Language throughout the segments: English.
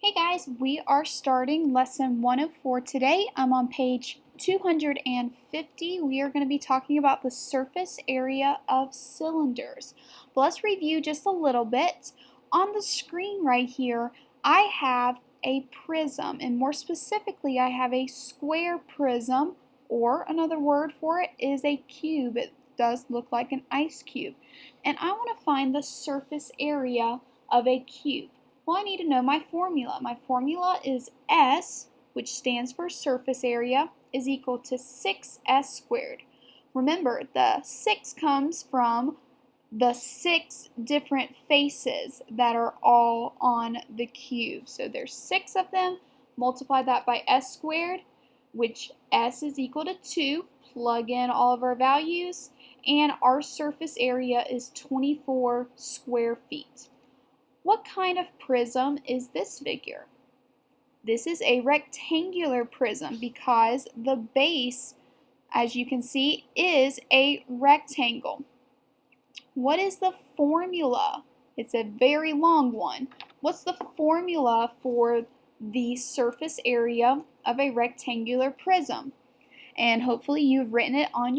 Hey guys, we are starting lesson 104 today. I'm on page 250. We are going to be talking about the surface area of cylinders. But let's review just a little bit. On the screen right here, I have a prism, and more specifically, I have a square prism, or another word for it is a cube. It does look like an ice cube. And I want to find the surface area of a cube. Well, I need to know my formula. My formula is S, which stands for surface area, is equal to 6S squared. Remember, the 6 comes from the 6 different faces that are all on the cube. So there's 6 of them. Multiply that by S squared, which S is equal to 2. Plug in all of our values, and our surface area is 24 square feet. What kind of prism is this figure? This is a rectangular prism because the base, as you can see, is a rectangle. What is the formula? It's a very long one. What's the formula for the surface area of a rectangular prism? And hopefully you've written it on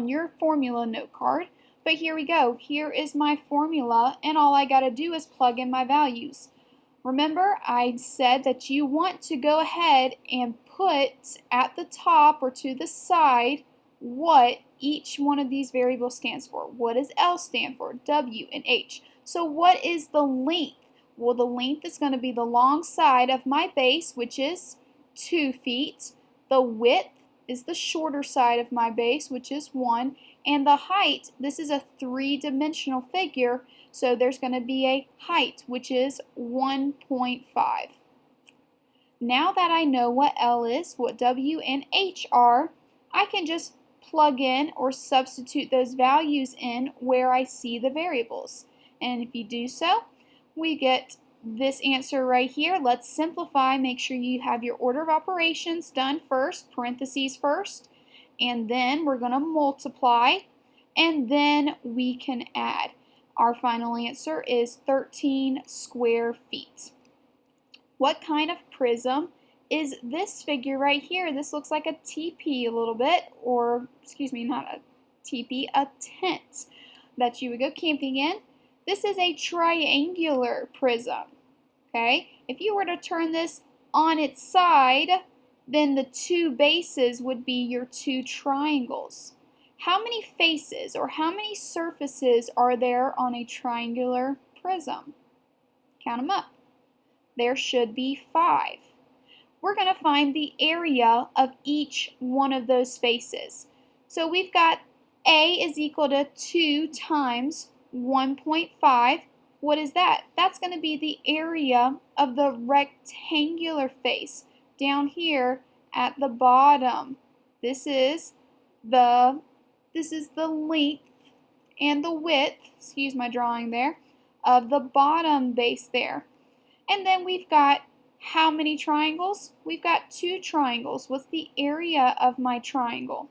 your formula note card. But here we go. Here is my formula, and all I got to do is plug in my values. Remember, I said that you want to go ahead and put at the top or to the side what each one of these variables stands for. What does L stand for? W and H. So what is the length? Well, the length is going to be the long side of my base, which is 2 feet. The width is the shorter side of my base, which is 1, and the height, this is a 3-dimensional figure, so there's going to be a height, which is 1.5. Now that I know what L is, what W and H are, I can just plug in or substitute those values in where I see the variables. And if you do so, we get this answer right here. Let's simplify. Make sure you have your order of operations done first, parentheses first, and then we're going to multiply, and then we can add. Our final answer is 13 square feet. What kind of prism is this figure right here? This looks like a teepee a little bit, or excuse me, not a teepee, a tent that you would go camping in. This is a triangular prism. Okay, if you were to turn this on its side, then the two bases would be your two triangles. How many faces or how many surfaces are there on a triangular prism? Count them up. There should be 5. We're going to find the area of each one of those faces. So we've got A is equal to 2 times 1.5. What is that? That's going to be the area of the rectangular face down here at the bottom. This is the length and the width, excuse my drawing there, of the bottom base there. And then we've got how many triangles? We've got 2 triangles. What's the area of my triangle?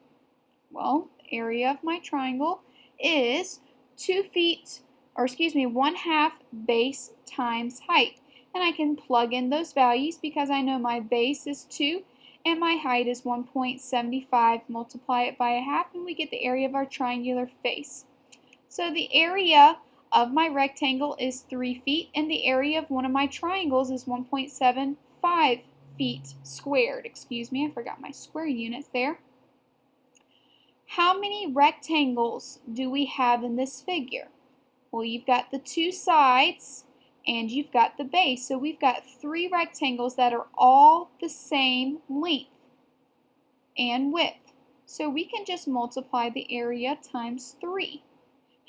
Well, the area of my triangle is 2 feet, or excuse me, 1/2 base times height. And I can plug in those values because I know my base is 2 and my height is 1.75. Multiply it by 1/2 and we get the area of our triangular face. So the area of my rectangle is 3 feet and the area of one of my triangles is 1.75 feet squared. Excuse me, I forgot my square units there. How many rectangles do we have in this figure? Well, you've got the 2 sides and you've got the base. So we've got 3 rectangles that are all the same length and width. So we can just multiply the area times 3.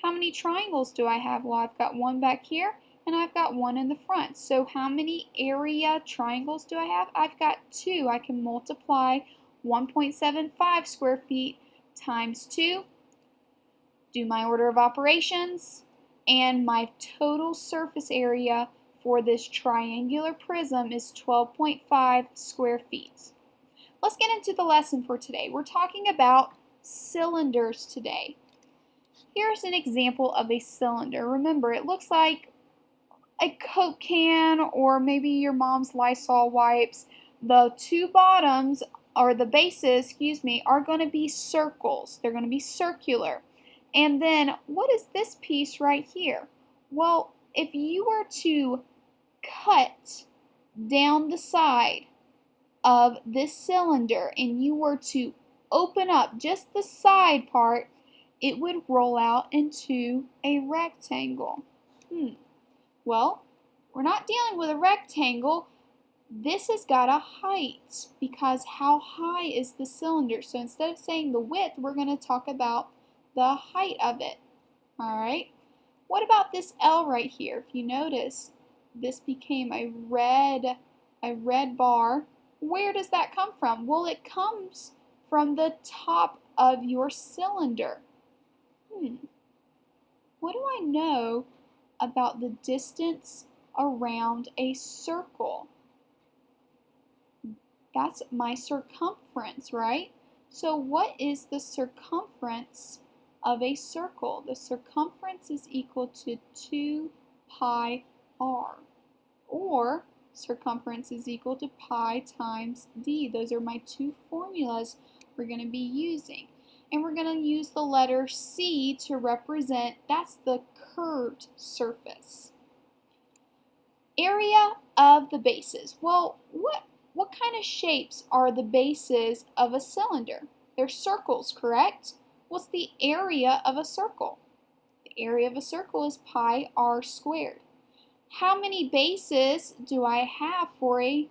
How many triangles do I have? Well, I've got 1 back here and I've got 1 in the front. So how many area triangles do I have? I've got 2. I can multiply 1.75 square feet times 2. Do my order of operations, and my total surface area for this triangular prism is 12.5 square feet. Let's get into the lesson for today. We're talking about cylinders today. Here's an example of a cylinder. Remember, it looks like a Coke can or maybe your mom's Lysol wipes, the two bottoms, or the bases, excuse me, are going to be circles. They're going to be circular. And then what is this piece right here? Well, if you were to cut down the side of this cylinder and you were to open up just the side part, it would roll out into a rectangle. Well, we're not dealing with a rectangle. This has got a height because how high is the cylinder? So instead of saying the width, we're going to talk about the height of it. All right. What about this L right here? If you notice, this became a red bar. Where does that come from? Well, it comes from the top of your cylinder. What do I know about the distance around a circle? That's my circumference, right? So what is the circumference of a circle? The circumference is equal to 2 pi r, or circumference is equal to pi times d. Those are my two formulas we're going to be using. And we're going to use the letter C to represent, that's the curved surface. Area of the bases. Well, what kind of shapes are the bases of a cylinder? They're circles, correct? What's the area of a circle? The area of a circle is pi r squared. How many bases do I have for a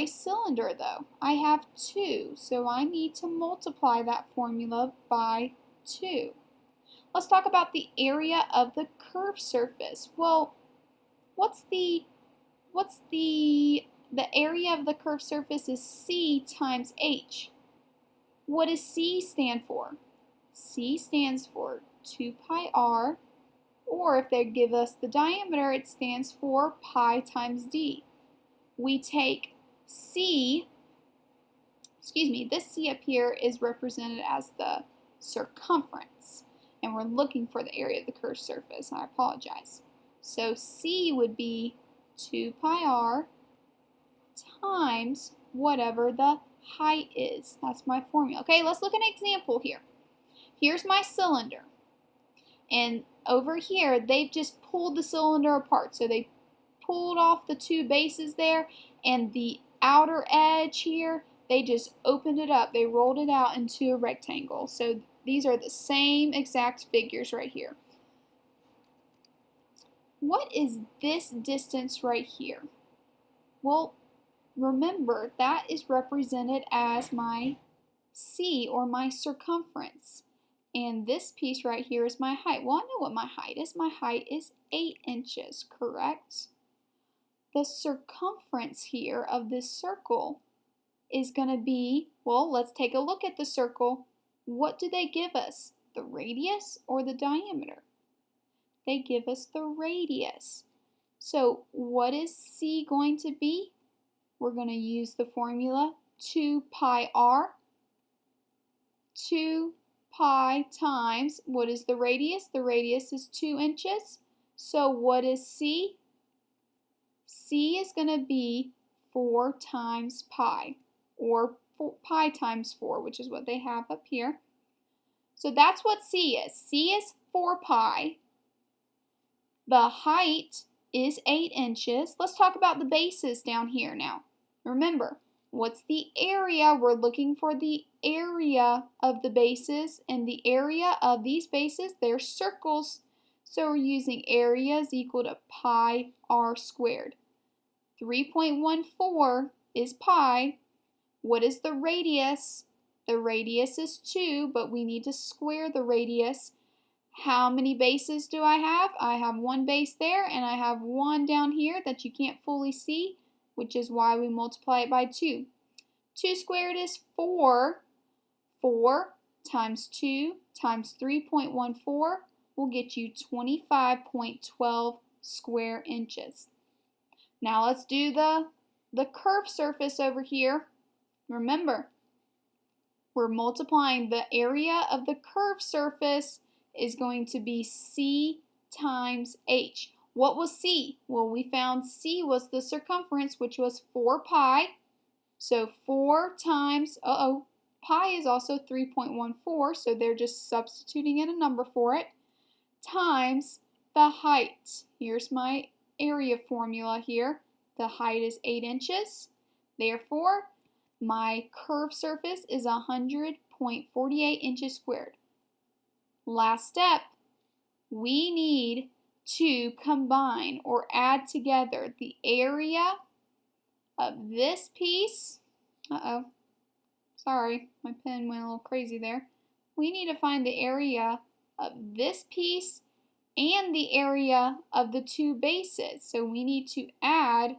cylinder though? I have 2, so I need to multiply that formula by 2. Let's talk about the area of the curved surface. Well, what's the area of the curved surface is C times H. What does C stand for? C stands for 2 pi r, or if they give us the diameter, it stands for pi times d. We take C, this C up here is represented as the circumference, and we're looking for the area of the curved surface. I apologize. So C would be 2 pi r times whatever the height is. That's my formula. Okay, let's look at an example here. Here's my cylinder. And over here, they've just pulled the cylinder apart. So they pulled off the 2 bases there, and the outer edge here, they just opened it up. They rolled it out into a rectangle. So these are the same exact figures right here. What is this distance right here? Well, remember, that is represented as my C, or my circumference. And this piece right here is my height. Well, I know what my height is. My height is 8 inches, correct? The circumference here of this circle is going to be, well, let's take a look at the circle. What do they give us? The radius or the diameter? They give us the radius. So what is C going to be? We're going to use the formula 2 pi r. 2 pi times, what is the radius? The radius is 2 inches. So what is C? C is going to be 4 times pi, or pi times 4, which is what they have up here. So that's what C is. C is 4 pi. The height is 8 inches. Let's talk about the bases down here now. Remember, what's the area? We're looking for the area of the bases, and the area of these bases, they're circles. So we're using area is equal to pi r squared. 3.14 is pi. What is the radius? The radius is 2, but we need to square the radius. How many bases do I have? I have 1 base there, and I have 1 down here that you can't fully see, which is why we multiply it by 2. 2 squared is 4. 4 times 2 times 3.14 will get you 25.12 square inches. Now let's do the curved surface over here. Remember, we're multiplying the area of the curved surface is going to be C times H. What was C? Well, we found C was the circumference, which was 4 pi. So 4 times, pi is also 3.14, so they're just substituting in a number for it, times the height. Here's my area formula here. The height is 8 inches. Therefore, my curved surface is 100.48 inches squared. Last step, we need to combine or add together the area of this piece. Sorry, my pen went a little crazy there. We need to find the area of this piece and the area of the two bases. So we need to add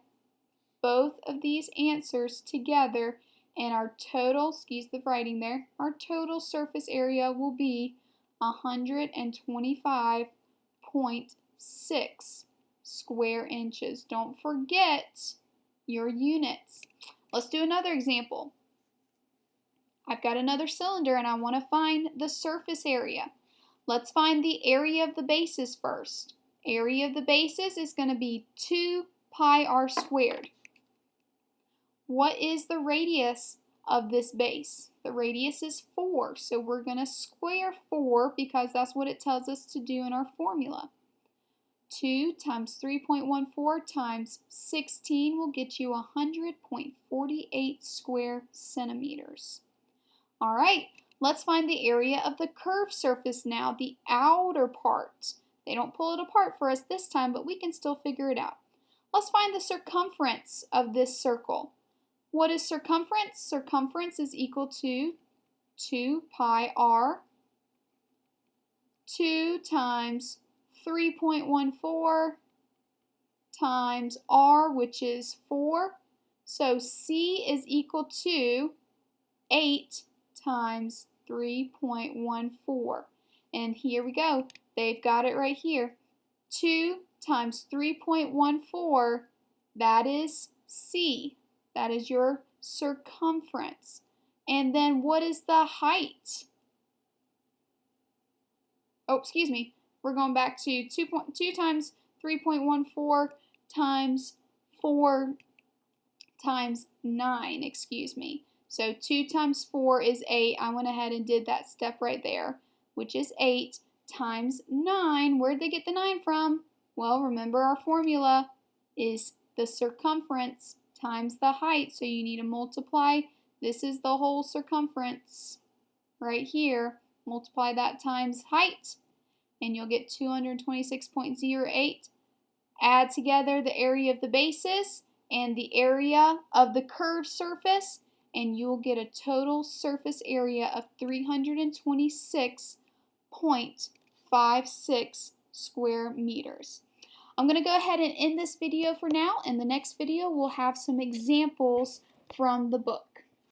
both of these answers together, and our total, excuse the writing there, our total surface area will be 125.6 square inches. Don't forget your units. Let's do another example. I've got another cylinder and I want to find the surface area. Let's find the area of the bases first. Area of the bases is going to be 2 pi r squared. What is the radius of this base? The radius is 4, so we're going to square 4 because that's what it tells us to do in our formula. 2 times 3.14 times 16 will get you 100.48 square centimeters. All right, let's find the area of the curved surface now, the outer part. They don't pull it apart for us this time, but we can still figure it out. Let's find the circumference of this circle. What is circumference? Circumference is equal to 2 pi r, 2 times 3.14 times r, which is 4. So C is equal to 8 times 3.14. And here we go. They've got it right here. 2 times 3.14, that is C. That is your circumference. And then what is the height? Oh, excuse me. We're going back to 2 times 3.14 times 4 times 9, excuse me. So 2 times 4 is 8. I went ahead and did that step right there, which is 8 times 9. Where'd they get the 9 from? Well, remember our formula is the circumference times the height. So you need to multiply. This is the whole circumference right here. Multiply that times height, and you'll get 226.08. Add together the area of the bases and the area of the curved surface, and you'll get a total surface area of 326.56 square meters. I'm going to go ahead and end this video for now. In the next video, we'll have some examples from the book.